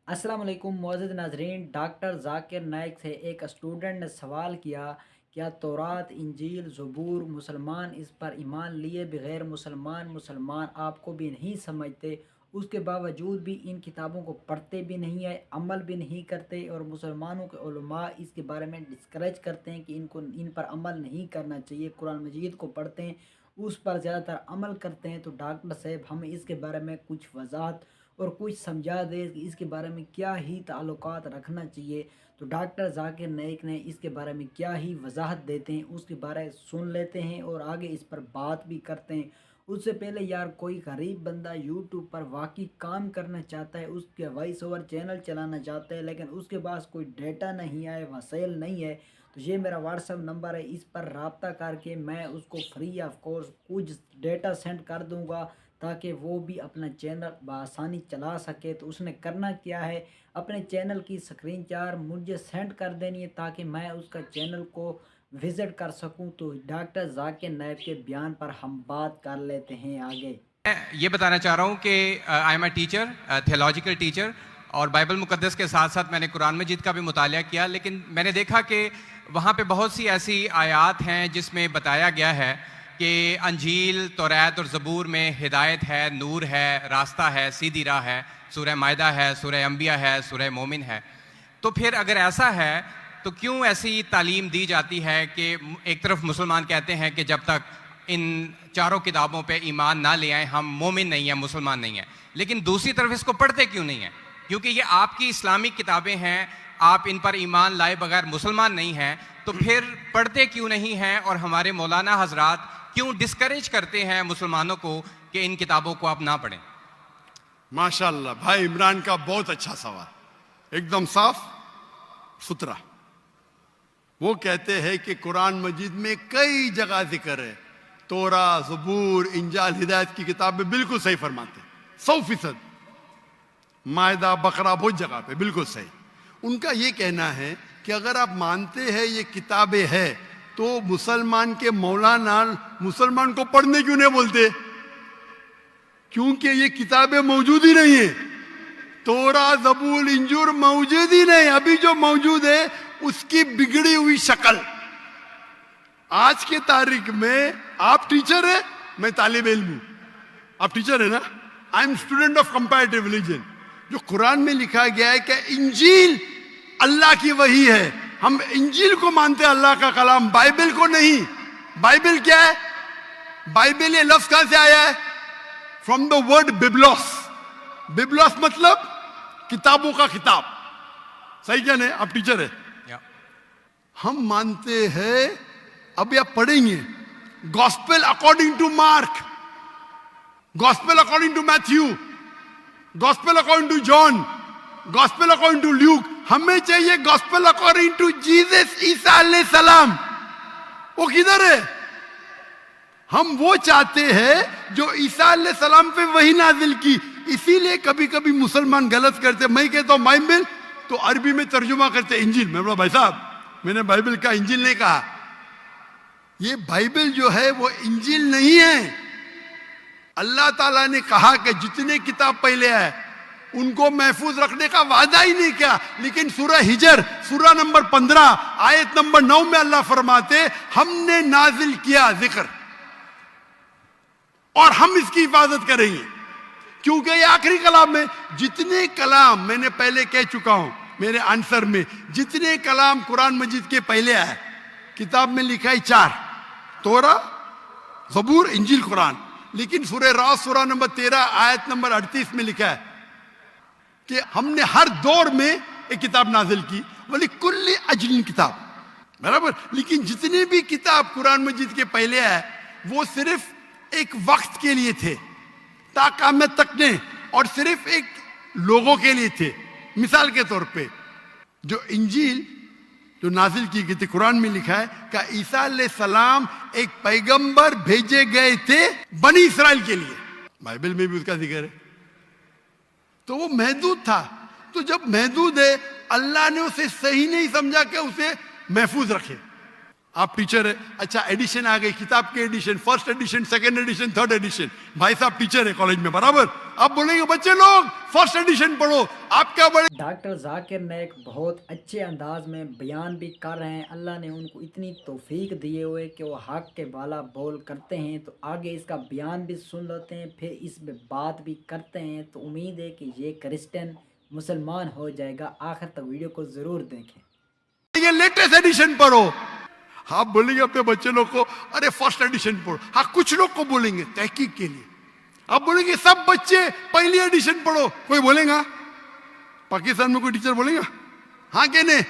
अस्सलाम वालेकुम मुअज़्ज़िज़ नाज़रीन। डॉक्टर ज़ाकिर नाइक से एक स्टूडेंट ने सवाल किया, क्या तौरात, इंजील, ज़बूर मुसलमान इस पर ईमान लिए बगैर मुसलमान आपको भी नहीं समझते, उसके बावजूद भी इन किताबों को पढ़ते भी नहीं है, अमल भी नहीं करते और मुसलमानों के उलमा इसके बारे में डिस्करेज करते हैं कि इन पर अमल नहीं करना चाहिए। कुरान मजीद को पढ़ते हैं, उस पर ज़्यादातर अमल करते हैं। तो डॉक्टर साहब हमें इसके बारे में कुछ वजाहत और कुछ समझा दे कि इसके बारे में क्या ही ताल्लुकात रखना चाहिए। तो डॉक्टर ज़ाकिर नाइक ने इसके बारे में क्या ही वजाहत देते हैं, उसके बारे सुन लेते हैं और आगे इस पर बात भी करते हैं। उससे पहले यार, कोई गरीब बंदा यूट्यूब पर वाकई काम करना चाहता है, उसके वॉइस ओवर चैनल चलाना चाहता है, लेकिन उसके पास कोई डेटा नहीं है, वसाइल नहीं है, तो ये मेरा व्हाट्सअप नंबर है, इस पर रब्ता करके मैं उसको फ्री ऑफ कोर्स कुछ डेटा सेंड कर दूंगा ताकि वो भी अपना चैनल बआसानी चला सके। तो उसने करना क्या है, अपने चैनल की स्क्रीन चार मुझे सेंड कर देनी है ताकि मैं उसका चैनल को विज़िट कर सकूं। तो डॉक्टर ज़ाकिर नाइक के बयान पर हम बात कर लेते हैं आगे। मैं ये बताना चाह रहा हूँ कि I am a teacher, theological teacher, और बाइबल मुकद्दस के साथ साथ मैंने कुरान मजीद का भी मुतालिया किया। लेकिन मैंने देखा कि वहाँ पे बहुत सी ऐसी आयात हैं जिसमें बताया गया है कि अंजील, तौरात और ज़बूर में हिदायत है, नूर है, रास्ता है, सीधी राह है। सूरह मायदा है, सूरह अंबिया है, सूरह मोमिन है। तो फिर अगर ऐसा है तो क्यों ऐसी तालीम दी जाती है कि एक तरफ मुसलमान कहते हैं कि जब तक इन चारों किताबों पे ईमान ना ले आए हम मोमिन नहीं हैं, मुसलमान नहीं हैं, लेकिन दूसरी तरफ इसको पढ़ते क्यों नहीं हैं? क्योंकि ये आपकी इस्लामिक किताबें हैं, आप इन पर ईमान लाए बगैर मुसलमान नहीं हैं, तो फिर पढ़ते क्यों नहीं हैं? और हमारे मौलाना हजरात क्यों डिस्करेज करते हैं मुसलमानों को कि इन किताबों को आप ना पढ़ें? माशाल्लाह, भाई इमरान का बहुत अच्छा सवाल, एकदम साफ सुथरा। वो कहते हैं कि कुरान मजीद में कई जगह जिक्र है, तोरा, ज़बूर, इंजाल, हिदायत की किताबें बिल्कुल सही फरमाते, 100%। मायदा, बकरा, बहुत जगह पे बिल्कुल सही। उनका ये कहना है कि अगर आप मानते हैं ये किताबें हैं तो मुसलमान के मौलाना मुसलमान को पढ़ने क्यों नहीं बोलते? क्योंकि ये किताबें मौजूद ही नहीं है। तोरा, ज़बूर, इंजूर मौजूद ही नहीं। अभी जो मौजूद है उसकी बिगड़ी हुई शक्ल। आज के तारीख में आप टीचर है, मैं तालिब इल्म हूं। आप टीचर है ना? I am student of comparative religion. जो कुरान में लिखा गया है कि इंजील अल्लाह की वही है, हम इंजील को मानते हैं, अल्लाह का कलाम, बाइबल को नहीं। बाइबल क्या है? बाइबल ये लफ्ज कहां से आया है? From the word biblos. Biblos मतलब किताबों का किताब। सही क्या नहीं? आप टीचर है। हम मानते हैं, अभी आप पढ़ेंगे, gospel according to Mark, gospel according to Matthew, gospel according to John, gospel according to Luke. हमें चाहिए गॉस्पेल अकॉर्डिंग टू जीसस ईसा अलैहिस्सलाम। वो किधर है? हम वो चाहते हैं जो ईसा अलैहिस्सलाम पे वही नाजिल की। इसीलिए कभी कभी मुसलमान गलत करते। मैं कहता हूं बाइबल, तो अरबी में तर्जुमा करते इंजील। मैं बोला भाई साहब, मैंने बाइबल का इंजील नहीं कहा। ये बाइबल जो है वो इंजील नहीं है। अल्लाह ताला ने कहा कि जितने किताब पहले है उनको महफूज रखने का वादा ही नहीं किया। लेकिन सूरह हिजर, सूरह नंबर 15 आयत नंबर 9 में अल्लाह फरमाते, हमने नाजिल किया जिक्र और हम इसकी हिफाजत करेंगे, क्योंकि ये आखिरी कलाम है। जितने कलाम, मैंने पहले कह चुका हूं मेरे आंसर में, जितने कलाम कुरान मजीद के पहले आए, किताब में लिखा है 4, तोरा, ज़बूर, इंजील, कुरान। लेकिन सूरह रास, सूरह नंबर 13 आयत नंबर 38 में लिखा है कि हमने हर दौर में एक किताब नाजिल की, वली कुल्ली अजलिन किताब, बराबर। लेकिन जितने भी किताब कुरान मजीद के पहले आए वो सिर्फ एक वक्त के लिए थे, ताक़यामत तक ने, और सिर्फ एक लोगों के लिए थे। मिसाल के तौर पे जो इंजील जो नाजिल की गई थी, कुरान में लिखा है कि ईसा अलैहिस्सलाम एक पैगंबर भेजे गए थे बनी इसराइल के लिए। बाइबल में भी उसका जिक्र है। तो वो महदूद था। तो जब महदूद है, अल्लाह ने उसे सही नहीं समझा कि उसे महफूज रखे। आप टीचर है, अच्छा एडिशन आ गई, किताब के edition, first edition, second edition, third edition. भाई साहब टीचर है कॉलेज में, बराबर। आप बोलेंगे बच्चे लोग फर्स्ट एडिशन पढ़ो, आप क्या बड़े। डॉक्टर जाकिर नाइक बहुत अच्छे अंदाज में बयान भी कर रहे हैं। अल्लाह ने उनको इतनी तौफीक दिए हुए कि वो हक के वाला बोल करते हैं। तो आगे इसका बयान भी सुन लेते हैं, फिर इस पे बात भी करते हैं। तो उम्मीद है कि ये क्रिश्चियन मुसलमान हो जाएगा। आखिर तक वीडियो को ज़रूर देखें। ये लेटेस्ट एडिशन पढ़ो। आप बोलेंगे अपने बच्चे लोग को अरे फर्स्ट एडिशन पढ़ो। हाँ, कुछ लोग को बोलेंगे तहकीक के लिए। आप बोलेंगे सब बच्चे पहली एडिशन पढ़ो, कोई बोलेगा? पाकिस्तान में कोई टीचर बोलेगा? हाँ कि नहीं?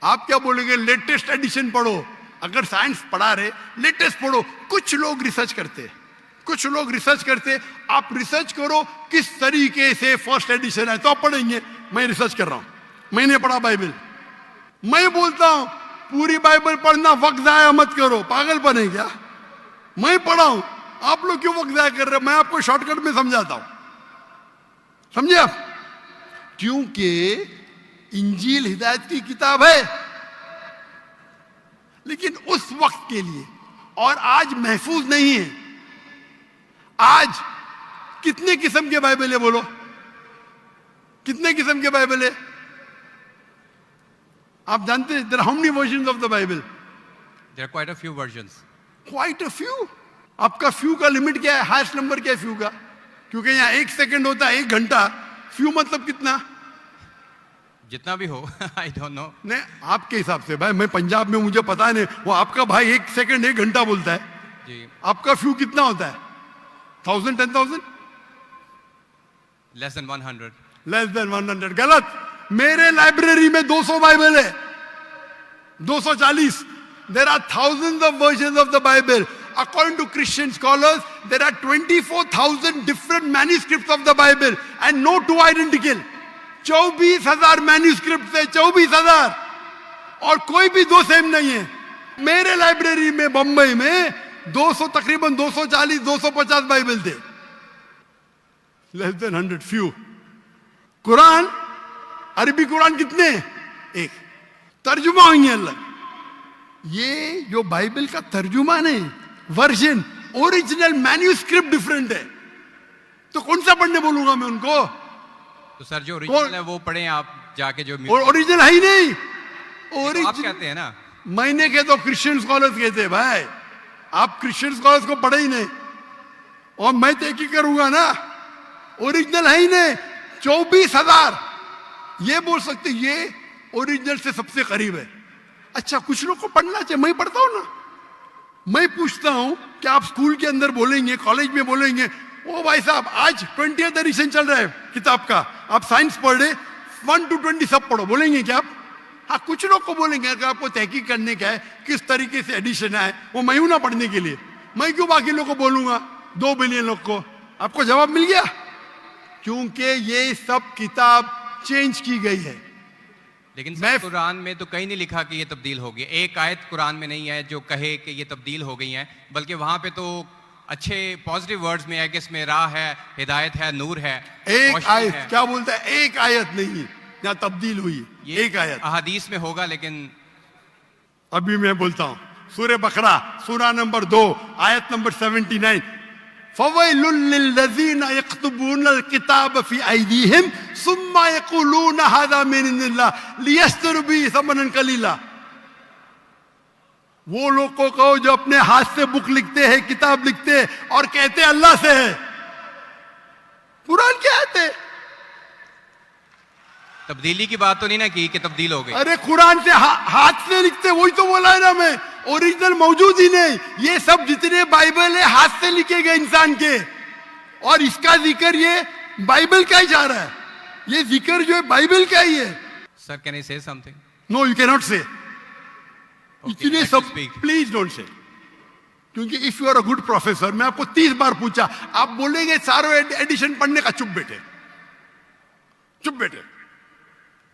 आप क्या बोलेंगे? लेटेस्ट एडिशन पढ़ो। अगर साइंस पढ़ा रहे लेटेस्ट पढ़ो। कुछ लोग रिसर्च करते, कुछ लोग रिसर्च करते। आप रिसर्च करो किस तरीके से फर्स्ट एडिशन है तो आप पढ़ेंगे। मैं रिसर्च कर रहा हूं, मैंने पढ़ा बाइबल। मैं बोलता हूं पूरी बाइबल पढ़ना वक्त जाया मत करो, पागलपन है क्या? मैं पढ़ा हूं, आप लोग क्यों वक्त जाया कर रहे हो? मैं आपको शॉर्टकट में समझाता हूं, समझे आप? क्योंकि इंजील हिदायत की किताब है, लेकिन उस वक्त के लिए, और आज महफूज नहीं है। आज कितने किस्म के बाइबल है? बोलो, कितने किस्म के बाइबल है? आप जानते हैं? there are how many versions of the Bible? There are quite a few versions. Quite a few. आपका फ्यू का लिमिट क्या है? हाईएस्ट नंबर क्या है फ्यू का? क्योंकि यहाँ 1 सेकंड होता है 1 घंटा। फ्यू मतलब कितना? जितना भी हो आई डोंट नो। नहीं, आपके हिसाब से भाई, मैं पंजाब में, मुझे पता नहीं। वो आपका भाई 1 सेकंड 1 घंटा बोलता है जी। आपका फ्यू कितना होता है? 1000, 10,000? Less than 100। Less than 100। गलत। मेरे लाइब्रेरी में 200 बाइबल है, 240। There are thousands of versions of the Bible. According to Christian scholars, there are 24,000 different manuscripts of the Bible and no two identical. 24,000 manuscripts है, 24,000, और कोई भी दो सेम नहीं है। मेरे लाइब्रेरी में बंबई में 200, तकरीबन 240, 250 बाइबल थे। Less than 100, few. कुरान, अरबी कुरान कितने? 1। तर्जुमा होंगे अल्लाह। ये जो बाइबल का तर्जुमान है, वर्जन, ओरिजिनल मैन्यूस्क्रिप्ट डिफरेंट है। तो कौन सा पढ़ने बोलूंगा मैं उनको? तो सर जो ओरिजिनल है वो पढ़ें आप जाके। जो ओरिजिनल है ही नहीं। तो आप कहते हैं ना, मैंने कहे तो क्रिश्चियन स्कॉलर्स कहते हैं। भाई आप क्रिश्चियन स्कॉलर्स को पढ़े ही नहीं, और मैं तो एक ही करूंगा ना। ओरिजिनल है ही नहीं। 24,000 ये बोल सकते ये ओरिजिनल से सबसे करीब है। अच्छा, कुछ लोग को पढ़ना चाहिए, मैं पढ़ता हूं ना। मैं पूछता हूं कि आप स्कूल के अंदर बोलेंगे, कॉलेज में बोलेंगे, ओ भाई साहब आज 20th एडिशन चल रहा है किताब का, आप साइंस पढ़ रहे, 1 to 20 सब पढ़ो, बोलेंगे क्या आप? हाँ, कुछ लोग को बोलेंगे। अगर आपको तहकीक करने का है किस तरीके से एडिशन है, वो मैं हूं ना पढ़ने के लिए। मैं क्यों बाकी लोग को बोलूंगा? 2 बिलियन लोग को। आपको जवाब मिल गया? क्योंकि ये सब किताब चेंज की गई है। लेकिन सर कुरान में तो कहीं नहीं लिखा कि ये तब्दील हो गई। एक आयत कुरान में नहीं है जो कहे कि ये तब्दील हो गई है, बल्कि वहां पे तो अच्छे पॉजिटिव वर्ड्स में है कि इसमें राह है, हिदायत है, नूर है। एक आयत क्या बोलता है? एक आयत नहीं यहाँ तब्दील हुई, एक आयत। अहादीस में होगा, लेकिन अभी मैं बोलता हूँ। सूरह बकरा, सूरा नंबर 2, आयत नंबर 79। फवैलुल लिल्लज़ीना यक्तुबूनल किताब फी अयदीहिम सुम्मा यक़ूलूना हाज़ा मिन इंदिल्लाह लियश्तरू बिही समनन कलीला। वो लोग को कहो जो अपने हाथ से बुक लिखते हैं, किताब लिखते हैं, और कहते हैं अल्लाह से है। कुरान क्या है? तब्दीली की बात तो नहीं ना की कि तब्दील हो गई। अरे कुरान से हाथ से लिखते, वही तो बोला है ना मैं। ओरिजिनल मौजूद ही नहीं। ये सब जितने बाइबल है हाथ से लिखे गए इंसान के, और इसका जिक्र ये बाइबल का ही जा रहा है। ये जिक्र जो है बाइबल का ही है। Sir can I say something? No, you can not say. इतने सब speak. Please don't say. क्योंकि if you are a good professor, मैं आपको 30 बार पूछा, आप बोलेंगे चारों एडिशन पढ़ने का, चुप बेटे, चुप बेटे।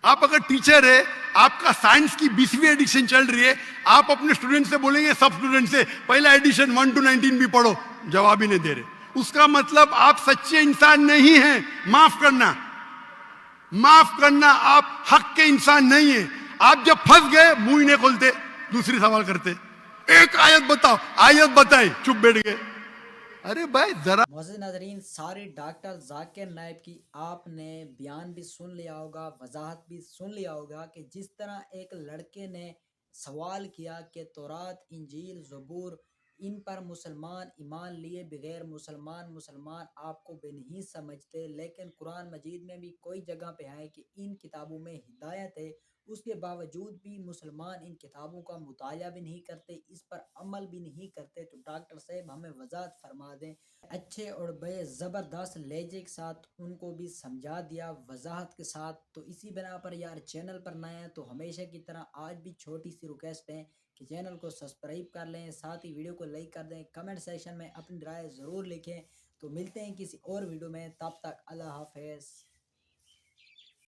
आप अगर टीचर है, आपका साइंस की 20वीं एडिशन चल रही है, आप अपने स्टूडेंट से बोलेंगे, सब स्टूडेंट से पहला एडिशन 1 to 19 भी पढ़ो, जवाब ही नहीं दे रहे। उसका मतलब आप सच्चे इंसान नहीं हैं। माफ करना, माफ करना, आप हक के इंसान नहीं है। आप जब फंस गए मुंह ही नहीं खोलते, दूसरी सवाल करते। एक आयत बताओ, आयत बताई, चुप बैठ गए। अरे भाई जरा मोअज़्ज़िज़ नाज़रीन, सारी डॉक्टर जाकिर नाइक की आपने बयान भी सुन लिया होगा, वजाहत भी सुन लिया होगा कि जिस तरह एक लड़के ने सवाल किया कि तौरात, इंजील, ज़बूर इन पर मुसलमान ईमान लिए बगैर मुसलमान मुसलमान आपको भी नहीं समझते, लेकिन कुरान मजीद में भी कोई जगह पे है कि इन किताबों में हिदायत है, उसके बावजूद भी मुसलमान इन किताबों का मुताला भी नहीं करते, इस पर अमल भी नहीं करते। तो डॉक्टर साहब हमें वजाहत फरमा दें। अच्छे और बड़े ज़बरदस्त लहजे के साथ उनको भी समझा दिया वजाहत के साथ। तो इसी बिना पर यार चैनल पर नए हैं तो हमेशा की तरह आज भी छोटी सी रिक्वेस्ट है कि चैनल को सब्सक्राइब कर लें, साथ ही वीडियो को लाइक कर दें, कमेंट सेक्शन में अपनी राय ज़रूर लिखें। तो मिलते हैं किसी और वीडियो में, तब तक अल्लाह हाफ़िज़।